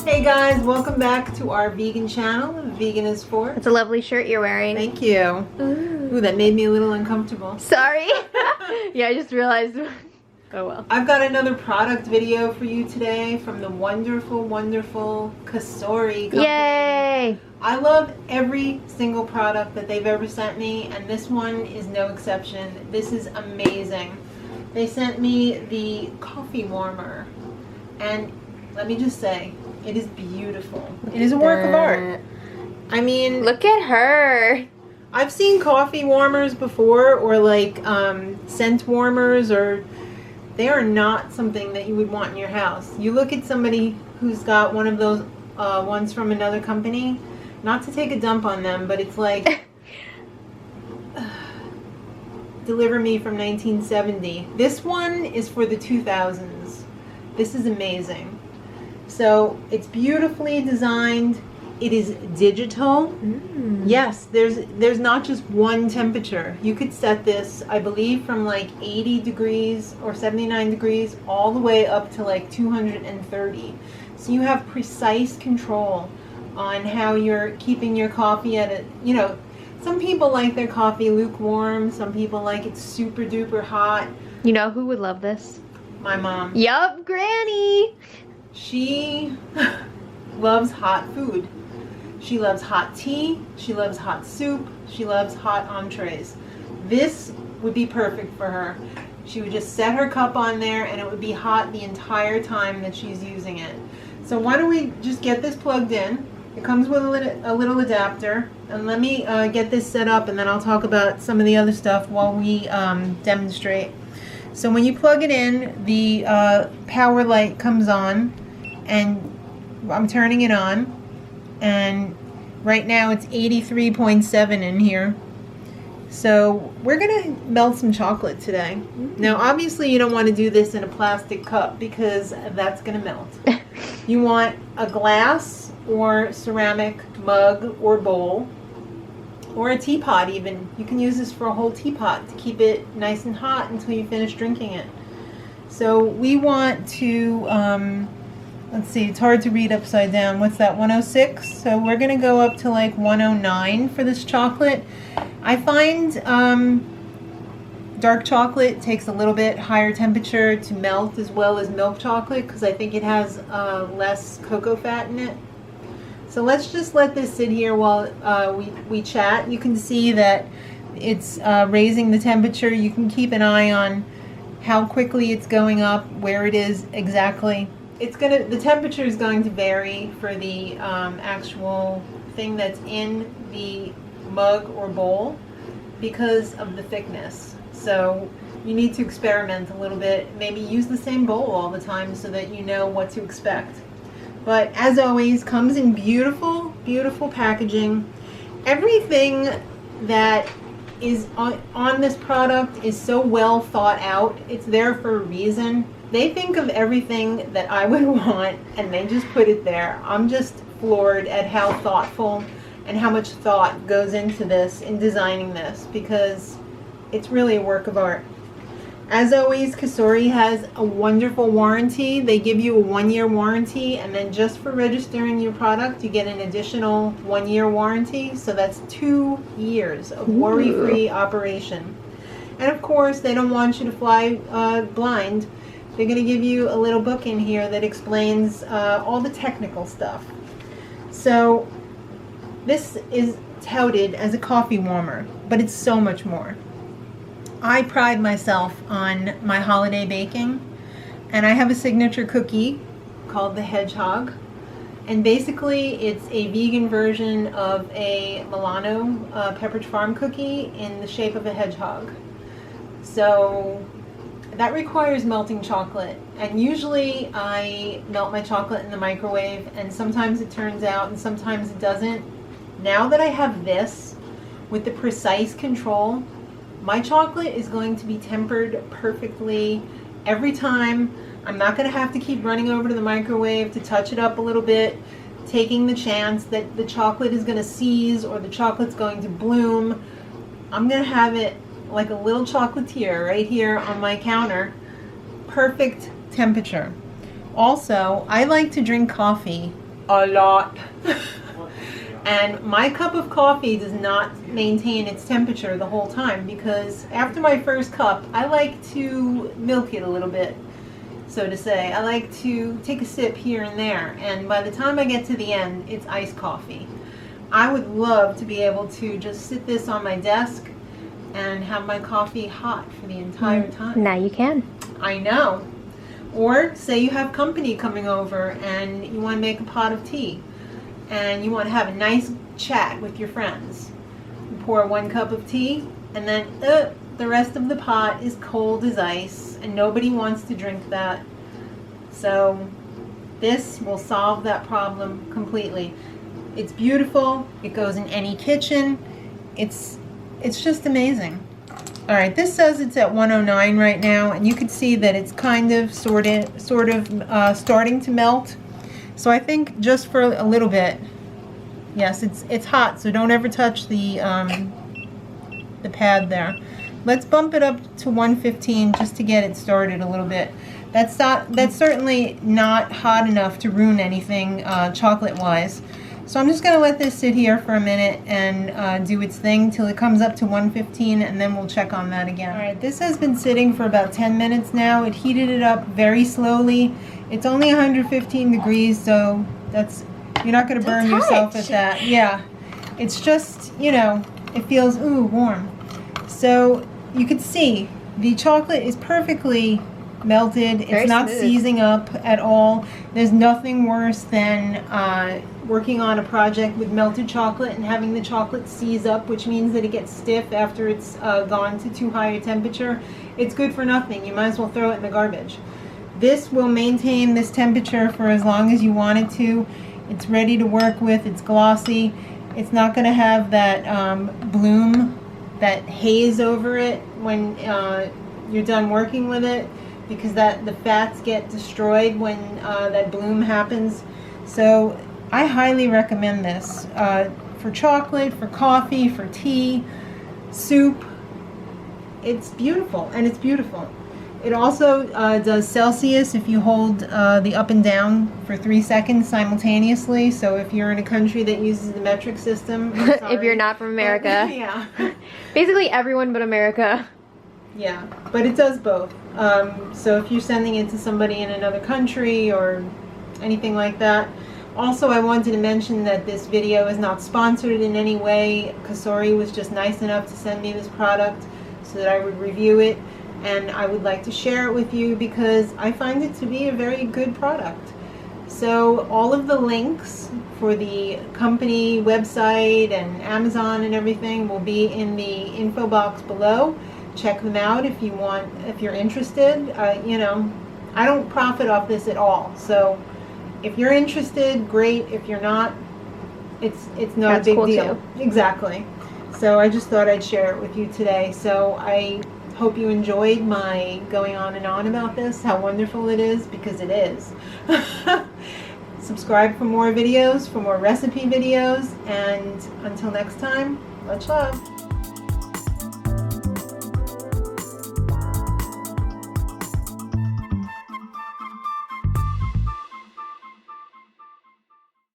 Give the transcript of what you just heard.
Hey guys, welcome back to our vegan channel, Veganasfork. It's a lovely shirt you're wearing. Thank you. Ooh, that made me a little uncomfortable. Sorry. Yeah, I just realized. Oh well. I've got another product video for you today from the wonderful, wonderful Cosori company. Yay! I love every single product that they've ever sent me, and this one is no exception. This is amazing. They sent me the coffee warmer, and let me just say, it is beautiful. It is a work of art. I mean, look at her. I've seen coffee warmers before, or like scent warmers, or they are not something that you would want in your house. You look at somebody who's got one of those ones from another company, not to take a dump on them, but it's like, deliver me from 1970. This one is for the 2000s. This is amazing. So it's beautifully designed. It is digital. Yes, there's not just one temperature. You could set this, I believe, from like 80 degrees or 79 degrees all the way up to like 230. So you have precise control on how you're keeping your coffee at a, you know, some people like their coffee lukewarm. Some people like it super duper hot. You know who would love this? My mom. Yup, Granny. She loves hot food. She loves hot tea. She loves hot soup. She loves hot entrees. This would be perfect for her. She would just set her cup on there and it would be hot the entire time that she's using it. So why don't we just get this plugged in. It comes with a little adapter. And let me get this set up, and then I'll talk about some of the other stuff while we demonstrate. So when you plug it in, the power light comes on, and I'm turning it on, and right now it's 83.7 in here. So we're gonna melt some chocolate today. Now obviously you don't want to do this in a plastic cup because that's gonna melt. You want a glass or ceramic mug or bowl, or a teapot even. You can use this for a whole teapot to keep it nice and hot until you finish drinking it. So we want to, let's see, it's hard to read upside down. What's that, 106? So we're going to go up to like 109 for this chocolate. I find dark chocolate takes a little bit higher temperature to melt as well as milk chocolate because I think it has less cocoa fat in it. So let's just let this sit here while we chat. You can see that it's raising the temperature. You can keep an eye on how quickly it's going up, where it is exactly. The temperature is going to vary for the actual thing that's in the mug or bowl because of the thickness. So you need to experiment a little bit. Maybe use the same bowl all the time so that you know what to expect. But as always, comes in beautiful, beautiful packaging. Everything that is on this product is so well thought out. It's there for a reason. They think of everything that I would want and they just put it there. I'm just floored at how thoughtful and how much thought goes into this, in designing this, because it's really a work of art. As always, Cosori has a wonderful warranty. They give you a 1-year warranty, and then just for registering your product, you get an additional 1-year warranty. So that's 2 years of worry-free operation. And of course, they don't want you to fly blind. They're going to give you a little book in here that explains all the technical stuff. So this is touted as a coffee warmer, but it's so much more. I pride myself on my holiday baking, and I have a signature cookie called the Hedgehog, and basically it's a vegan version of a Milano Pepperidge Farm cookie in the shape of a hedgehog. So that requires melting chocolate, and usually I melt my chocolate in the microwave, and sometimes it turns out and sometimes it doesn't. Now that I have this with the precise control, my chocolate is going to be tempered perfectly every time. I'm not going to have to keep running over to the microwave to touch it up a little bit, taking the chance that the chocolate is going to seize or the chocolate's going to bloom. I'm going to have it like a little chocolatier right here on my counter. Perfect temperature. Also, I like to drink coffee a lot. And my cup of coffee does not maintain its temperature the whole time, because after my first cup, I like to milk it a little bit, so to say. I like to take a sip here and there, and by the time I get to the end, it's iced coffee. I would love to be able to just sit this on my desk and have my coffee hot for the entire time. Now you can. I know. Or say you have company coming over and you want to make a pot of tea and you want to have a nice chat with your friends. You pour 1 cup of tea, and then the rest of the pot is cold as ice, and nobody wants to drink that. So this will solve that problem completely. It's beautiful. It goes in any kitchen. It's just amazing. All right, this says it's at 109 right now, and you can see that it's kind of sort of starting to melt. So I think just for a little bit. Yes, it's hot, so don't ever touch the pad there. Let's bump it up to 115 just to get it started a little bit. That's certainly not hot enough to ruin anything chocolate-wise. So I'm just going to let this sit here for a minute and do its thing till it comes up to 115, and then we'll check on that again. All right, this has been sitting for about 10 minutes now. It heated it up very slowly. It's only 115 degrees, so you're not going to burn yourself at that. Yeah, it's just, you know, it feels, ooh, warm. So you can see the chocolate is perfectly melted. It's not seizing up at all. There's nothing worse than working on a project with melted chocolate and having the chocolate seize up, which means that it gets stiff after it's gone to too high a temperature. It's good for nothing. You might as well throw it in the garbage. This will maintain this temperature for as long as you want it to. It's ready to work with. It's glossy. It's not going to have that bloom, that haze over it when you're done working with it, because the fats get destroyed when that bloom happens. So I highly recommend this for chocolate, for coffee, for tea, soup. It's beautiful, and it's beautiful. It also does Celsius if you hold the up and down for 3 seconds simultaneously. So if you're in a country that uses the metric system, if you're not from America. Yeah. Basically everyone but America. Yeah, but it does both. So if you're sending it to somebody in another country or anything like that. Also, I wanted to mention that this video is not sponsored in any way. Cosori was just nice enough to send me this product so that I would review it, and I would like to share it with you because I find it to be a very good product. So all of the links for the company website and Amazon and everything will be in the info box below. Check them out if you want, if you're interested. You know, I don't profit off this at all. So if you're interested, great. If you're not, it's not a big deal. Too. Exactly. So I just thought I'd share it with you today. So I hope you enjoyed my going on and on about this, how wonderful it is, because it is. Subscribe for more videos, for more recipe videos, and until next time, much love.